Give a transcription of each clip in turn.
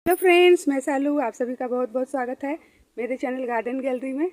Hello friends, मैं सालू। आप सभी का बहुत बहुत स्वागत है मेरे चैनल गार्डन गैलरी में।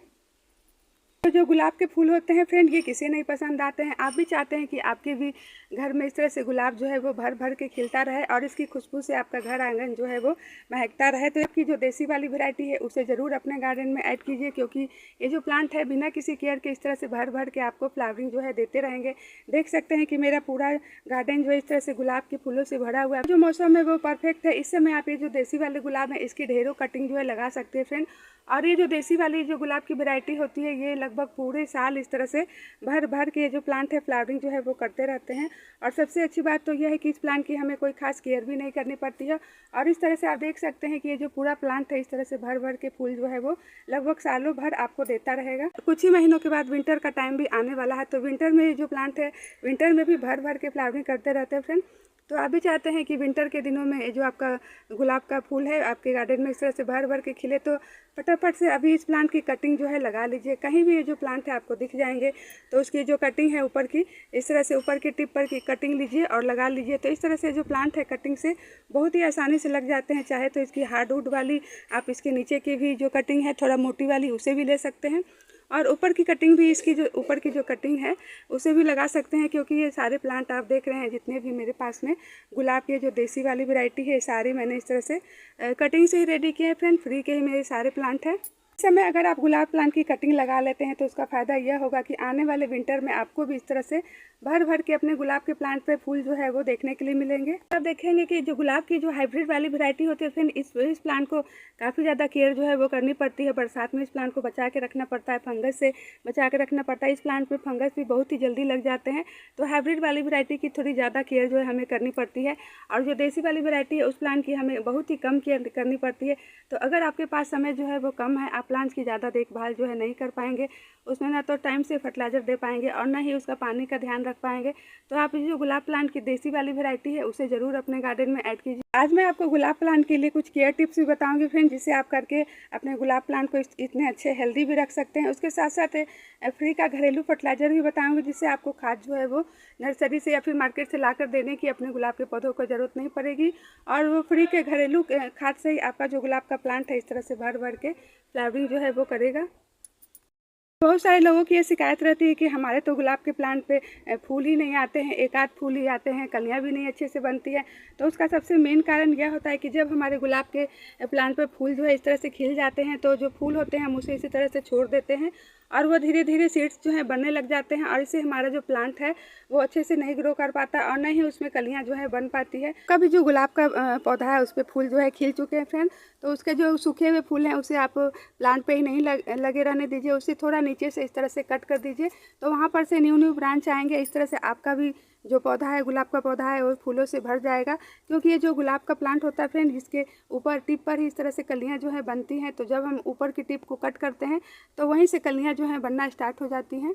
तो जो गुलाब के फूल होते हैं फ्रेंड, ये किसे नहीं पसंद आते हैं। आप भी चाहते हैं कि आपके भी घर में इस तरह से गुलाब जो है वो भर भर के खिलता रहे और इसकी खुशबू से आपका घर आंगन जो है वो महकता रहे। तो इसकी जो देसी वाली वैरायटी है उसे ज़रूर अपने गार्डन में ऐड कीजिए, क्योंकि ये जो प्लांट है बिना किसी केयर के इस तरह से भर भर के आपको फ्लावरिंग जो है देते रहेंगे। देख सकते हैं कि मेरा पूरा गार्डन जो है इस तरह से गुलाब के फूलों से भरा हुआ है। जो मौसम है वो परफेक्ट है। इस समय आप ये जो देसी वाले गुलाब है इसकी ढेरों कटिंग जो है लगा सकते हैं फ्रेंड। और ये जो देसी वाली जो गुलाब की वैरायटी होती है ये लगभग पूरे साल इस तरह से भर भर के जो प्लांट है फ्लावरिंग जो है वो करते रहते हैं। और सबसे अच्छी बात तो यह है कि इस प्लांट की हमें कोई खास केयर भी नहीं करनी पड़ती है। और इस तरह से आप देख सकते हैं कि ये जो पूरा प्लांट है इस तरह से भर भर के फूल जो है वो लगभग सालों भर आपको देता रहेगा। कुछ ही महीनों के बाद विंटर का टाइम भी आने वाला है, तो विंटर में ये जो प्लांट है विंटर में भी भर भर के फ्लावरिंग करते रहते हैं फ्रेंड। तो आप भी चाहते हैं कि विंटर के दिनों में जो आपका गुलाब का फूल है आपके गार्डन में इस तरह से भर भर के खिले, तो फटाफट से अभी इस प्लांट की कटिंग जो है लगा लीजिए। कहीं भी ये जो प्लांट है आपको दिख जाएंगे तो उसकी जो कटिंग है ऊपर की इस तरह से ऊपर की टिप पर की कटिंग लीजिए और लगा लीजिए। तो इस तरह से जो प्लांट है कटिंग से बहुत ही आसानी से लग जाते हैं। चाहे तो इसकी हार्डवुड वाली आप इसके नीचे की भी जो कटिंग है थोड़ा मोटी वाली उसे भी ले सकते हैं, और ऊपर की कटिंग भी इसकी जो ऊपर की जो कटिंग है उसे भी लगा सकते हैं। क्योंकि ये सारे प्लांट आप देख रहे हैं जितने भी मेरे पास में गुलाब के जो देसी वाली वैरायटी है सारी मैंने इस तरह से कटिंग से ही रेडी किए हैं फ्रेंड। फ्री के ही मेरे सारे प्लांट हैं। इस समय अगर आप गुलाब प्लांट की कटिंग लगा लेते हैं तो उसका फ़ायदा यह होगा कि आने वाले विंटर में आपको भी इस तरह से भर भर के अपने गुलाब के प्लांट पे फूल जो है वो देखने के लिए मिलेंगे। आप देखेंगे कि जो गुलाब की जो हाइब्रिड वाली वैरायटी होती है फ्रेंड, इस प्लांट को काफ़ी ज़्यादा केयर जो है वो करनी पड़ती है। बरसात में इस प्लांट को बचा के रखना पड़ता है, फंगस से बचा के रखना पड़ता है। इस प्लांट में फंगस भी बहुत ही जल्दी लग जाते हैं, तो हाइब्रिड वाली वैरायटी की थोड़ी ज़्यादा केयर जो है हमें करनी पड़ती है। और जो देसी वाली वैरायटी है उस प्लांट की हमें बहुत ही कम केयर करनी पड़ती है। तो अगर आपके पास समय जो है वो कम है, आप प्लांट्स की ज़्यादा देखभाल जो है नहीं कर पाएंगे, उसमें ना तो टाइम से फर्टिलाइजर दे पाएंगे और ना ही उसका पानी का ध्यान रख पाएंगे, तो आप जो गुलाब प्लांट की देसी वाली वैरायटी है उसे ज़रूर अपने गार्डन में ऐड कीजिए। आज मैं आपको गुलाब प्लांट के लिए कुछ केयर टिप्स भी बताऊंगी फ्रेंड, जिससे आप करके अपने गुलाब प्लांट को इतने अच्छे हेल्दी भी रख सकते हैं। उसके साथ साथ फ्री का घरेलू फर्टिलाइजर भी बताऊंगी, जिससे आपको खाद जो है वो नर्सरी से या फिर मार्केट से ला कर देने की अपने गुलाब के पौधों को ज़रूरत नहीं पड़ेगी। और वो फ्री के घरेलू खाद से ही आपका जो गुलाब का प्लांट है इस तरह से भर भर के फ्लावरिंग जो है वो करेगा। बहुत सारे लोगों की ये शिकायत रहती है कि हमारे तो गुलाब के प्लांट पे फूल ही नहीं आते हैं, एक आध फूल ही आते हैं, कलियां भी नहीं अच्छे से बनती है। तो उसका सबसे मेन कारण यह होता है कि जब हमारे गुलाब के प्लांट पे फूल जो है इस तरह से खिल जाते हैं तो जो फूल होते हैं हम उसे इसी तरह से छोड़ देते हैं और वो धीरे धीरे सीड्स जो है बनने लग जाते हैं, और इससे हमारा जो प्लांट है वो अच्छे से नहीं ग्रो कर पाता और न ही उसमें कलियाँ जो है बन पाती है। कभी जो गुलाब का पौधा है उस पर फूल जो है खिल चुके हैं फ्रेंड, तो उसके जो सूखे हुए फूल हैं उसे आप प्लांट पे ही नहीं लगे रहने दीजिए, उसे थोड़ा नीचे से इस तरह से कट कर दीजिए, तो वहाँ पर से न्यू न्यू ब्रांच आएंगे। इस तरह से आपका भी जो पौधा है गुलाब का पौधा है वो फूलों से भर जाएगा। क्योंकि ये जो गुलाब का प्लांट होता है फ्रेंड, इसके ऊपर टिप पर ही इस तरह से कलियाँ जो है बनती हैं, तो जब हम ऊपर की टिप को कट करते हैं तो वहीं से कलियाँ जो हैं बनना स्टार्ट हो जाती हैं।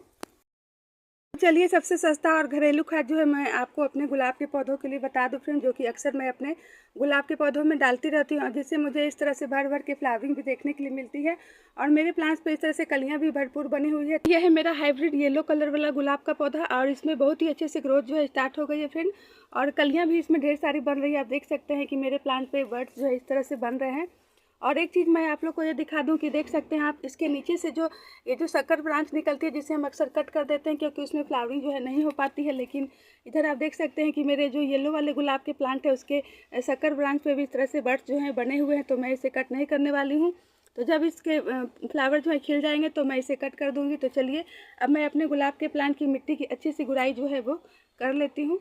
चलिए, सबसे सस्ता और घरेलू खाद जो है मैं आपको अपने गुलाब के पौधों के लिए बता दूं फ्रेंड, जो कि अक्सर मैं अपने गुलाब के पौधों में डालती रहती हूँ और जिससे मुझे इस तरह से भर भर के फ्लावरिंग भी देखने के लिए मिलती है और मेरे प्लांट्स पे इस तरह से कलियाँ भी भरपूर बनी हुई है। यह है मेरा हाइब्रिड येलो कलर वाला गुलाब का पौधा और इसमें बहुत ही अच्छे से ग्रोथ जो है स्टार्ट हो गई है फ्रेंड, और कलियाँ भी इसमें ढेर सारी बन रही है। आप देख सकते हैं कि मेरे प्लांट पे बर्ड्स जो है इस तरह से बन रहे हैं। और एक चीज़ मैं आप लोग को ये दिखा दूं कि देख सकते हैं आप इसके नीचे से जो ये जो शक्कर ब्रांच निकलती है जिसे हम अक्सर कट कर देते हैं क्योंकि उसमें फ्लावरिंग जो है नहीं हो पाती है, लेकिन इधर आप देख सकते हैं कि मेरे जो येलो वाले गुलाब के प्लांट है उसके शक्कर ब्रांच पे भी इस तरह से बर्ड्स जो हैं बने हुए हैं, तो मैं इसे कट नहीं करने वाली हूँ। तो जब इसके फ्लावर जो है खिल जाएंगे तो मैं इसे कट कर दूँगी। तो चलिए अब मैं अपने गुलाब के प्लांट की मिट्टी की अच्छी सी गुड़ाई जो है वो कर लेती हूँ,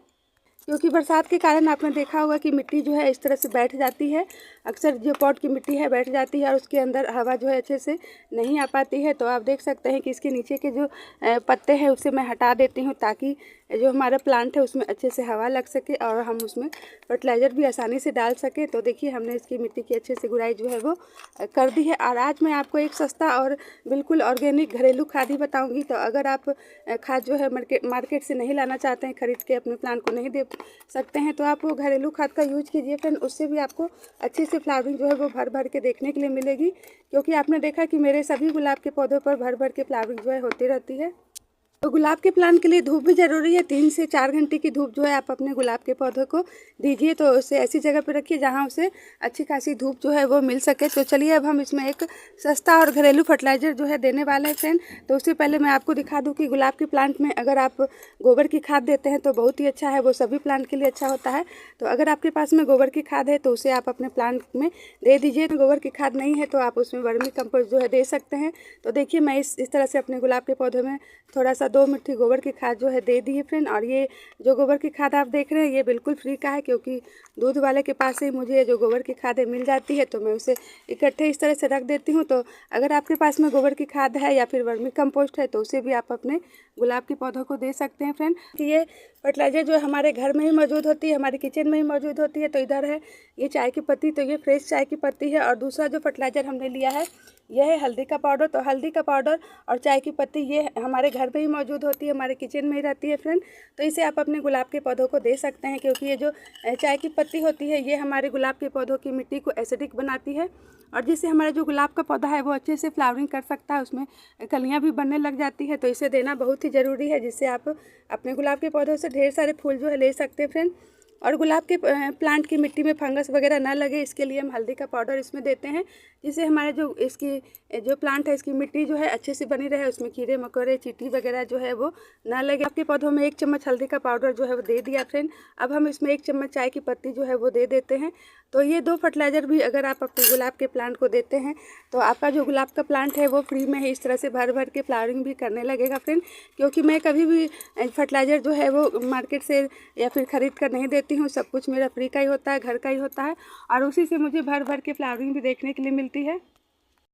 क्योंकि बरसात के कारण आपने देखा होगा कि मिट्टी जो है इस तरह से बैठ जाती है। अक्सर जो पॉट की मिट्टी है बैठ जाती है और उसके अंदर हवा जो है अच्छे से नहीं आ पाती है। तो आप देख सकते हैं कि इसके नीचे के जो पत्ते हैं उसे मैं हटा देती हूँ ताकि जो हमारा प्लांट है उसमें अच्छे से हवा लग सके और हम उसमें फर्टिलाइज़र भी आसानी से डाल सकें। तो देखिए हमने इसकी मिट्टी की अच्छे से गुड़ाई जो है वो कर दी है। और आज मैं आपको एक सस्ता और बिल्कुल ऑर्गेनिक घरेलू खाद ही बताऊँगी। तो अगर आप खाद जो है मार्केट से नहीं लाना चाहते हैं, खरीद के अपने प्लांट को नहीं दे सकते हैं, तो आप वो घरेलू खाद का यूज कीजिए फ्रेंड। उससे भी आपको अच्छे से फ्लावरिंग जो है वो भर भर के देखने के लिए मिलेगी, क्योंकि आपने देखा कि मेरे सभी गुलाब के पौधों पर भर भर के फ्लावरिंग जो है होती रहती है। तो गुलाब के प्लांट के लिए धूप भी ज़रूरी है। 3 से 4 घंटे की धूप जो है आप अपने गुलाब के पौधे को दीजिए। तो उसे ऐसी जगह पर रखिए जहाँ उसे अच्छी खासी धूप जो है वो मिल सके। तो चलिए अब हम इसमें एक सस्ता और घरेलू फर्टिलाइज़र जो है देने वाले हैं फ्रेंड। तो उससे पहले मैं आपको दिखा दूँ कि गुलाब के प्लांट में अगर आप गोबर की खाद देते हैं तो बहुत ही अच्छा है, वो सभी प्लांट के लिए अच्छा होता है। तो अगर आपके पास में गोबर की खाद है तो उसे आप अपने प्लांट में दे दीजिए। गोबर की खाद नहीं है तो आप उसमें वर्मी कंपोस्ट जो है दे सकते हैं। तो देखिए मैं इस तरह से अपने गुलाब के पौधे में थोड़ा सा 2 मुट्ठी गोबर की खाद जो है दे दी है फ्रेंड। और ये जो गोबर की खाद आप देख रहे हैं ये बिल्कुल फ्री का है, क्योंकि दूध वाले के पास से मुझे जो गोबर की खाद मिल जाती है तो मैं उसे इकट्ठे इस तरह से रख देती हूँ। तो अगर आपके पास में गोबर की खाद है या फिर वर्मी कंपोस्ट है तो उसे भी आप अपने गुलाब के पौधों को दे सकते हैं फ्रेंड। ये फर्टिलाइज़र जो हमारे घर में ही मौजूद होती है, हमारे किचन में ही मौजूद होती है। तो इधर है ये चाय की पत्ती, तो ये फ्रेश चाय की पत्ती है। और दूसरा जो फर्टिलाइज़र हमने लिया है यह है हल्दी का पाउडर। तो हल्दी का पाउडर और चाय की पत्ती ये हमारे घर पे ही मौजूद होती है, हमारे किचन में ही रहती है फ्रेंड। तो इसे आप अपने गुलाब के पौधों को दे सकते हैं, क्योंकि ये जो चाय की पत्ती होती है ये हमारे गुलाब के पौधों की मिट्टी को एसिडिक बनाती है, और जिससे हमारा जो गुलाब का पौधा है वो अच्छे से फ्लावरिंग कर सकता है, उसमें कलियाँ भी बनने लग जाती है। तो इसे देना बहुत ही ज़रूरी है, जिससे आप अपने गुलाब के पौधों से ढेर सारे फूल जो है ले सकते हैं फ्रेंड। और गुलाब के प्लांट की मिट्टी में फंगस वगैरह ना लगे इसके लिए हम हल्दी का पाउडर इसमें देते हैं, जिससे हमारे जो इसकी जो प्लांट है इसकी मिट्टी जो है अच्छे से बनी रहे, उसमें कीड़े मकोड़े चींटी वगैरह जो है वो ना लगे। आपके पौधों में 1 चम्मच हल्दी का पाउडर जो है वो दे दिया फ्रेंड। अब हम इसमें 1 चम्मच चाय की पत्ती जो है वो दे देते हैं। तो ये 2 फर्टिलाइज़र भी अगर आप अपने गुलाब के प्लांट को देते हैं तो आपका जो गुलाब का प्लांट है वो फ्री में ही इस तरह से भर भर के फ्लावरिंग भी करने लगेगा फ्रेंड। क्योंकि मैं कभी भी फर्टिलाइज़र जो है वो मार्केट से या फिर ख़रीद कर नहीं देती हूँ, सब कुछ मेरा फ्री का ही होता है, घर का ही होता है, और उसी से मुझे भर भर के फ्लावरिंग भी देखने के लिए मिलती है।